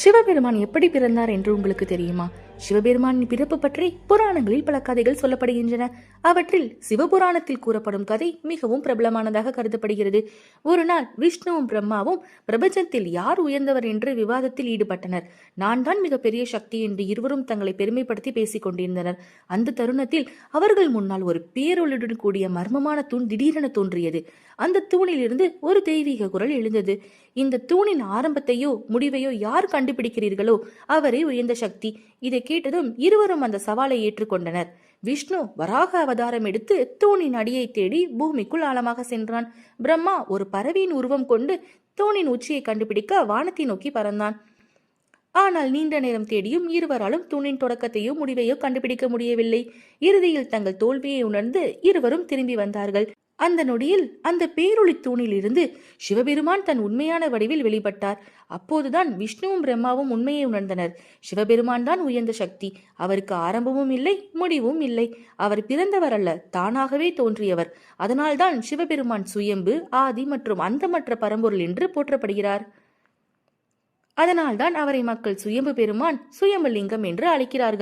சிவபெருமான் எப்படி பிறந்தார் என்று உங்களுக்கு தெரியுமா? சிவபெருமானின் பிறப்பு பற்றி புராணங்களில் பல கதைகள் சொல்லப்படுகின்றன. அவற்றில் சிவபுராணத்தில் கூறப்படும் கதை மிகவும் பிரபலமானதாக கருதப்படுகிறது. ஒரு நாள் விஷ்ணுவும் பிரம்மாவும் பிரபஞ்சத்தில் யார் உயர்ந்தவர் என்று விவாதத்தில் ஈடுபட்டனர். நான் தான் மிகப்பெரிய சக்தி என்று இருவரும் தங்களை பெருமைப்படுத்தி பேசிக் கொண்டிருந்தனர். அந்த தருணத்தில் அவர்கள் முன்னால் ஒரு பேரொளியுடன் கூடிய மர்மமான தூண் திடீரென தோன்றியது. அந்த தூணில் இருந்து ஒரு தெய்வீக குரல் எழுந்தது. இந்த தூணின் ஆரம்பத்தையோ முடிவையோ யார் கண்டுபிடிக்கிறீர்களோ அவரே உயர்ந்த சக்தி. இதை கேட்டதும் இருவரும் அந்த சவாலை ஏற்றுக்கொண்டனர். விஷ்ணு வராக அவதாரம் எடுத்து தூணின் அடியை தேடி பூமிக்குள் ஆழமாக சென்றான். பிரம்மா ஒரு பறவையின் உருவம் கொண்டு தூணின் உச்சியை கண்டுபிடிக்க வானத்தை நோக்கி பறந்தான். ஆனால் நீண்ட நேரம் தேடியும் இருவராலும் தூணின் தொடக்கத்தையோ முடிவையோ கண்டுபிடிக்க முடியவில்லை. இறுதியில் தங்கள் தோல்வியை உணர்ந்து இருவரும் திரும்பி வந்தார்கள். அந்த நொடியில் அந்த பேரொளி தூணில் இருந்து சிவபெருமான் தன் உண்மையான வடிவில் வெளிப்பட்டார். அப்போதுதான் விஷ்ணுவும் பிரம்மாவும் உண்மையை உணர்ந்தனர். சிவபெருமான் தான் உயர்ந்த சக்தி. அவருக்கு ஆரம்பமும் இல்லை, முடிவும் இல்லை. அவர் பிறந்தவர் அல்ல, தானாகவே தோன்றியவர். அதனால்தான் சிவபெருமான் சுயம்பு, ஆதி மற்றும் அந்தமற்ற பரம்பொருள் என்று போற்றப்படுகிறார். அதனால்தான் அவரை மக்கள் சுயம்பு பெருமான், சுயம்பு லிங்கம் என்று அழைக்கிறார்கள்.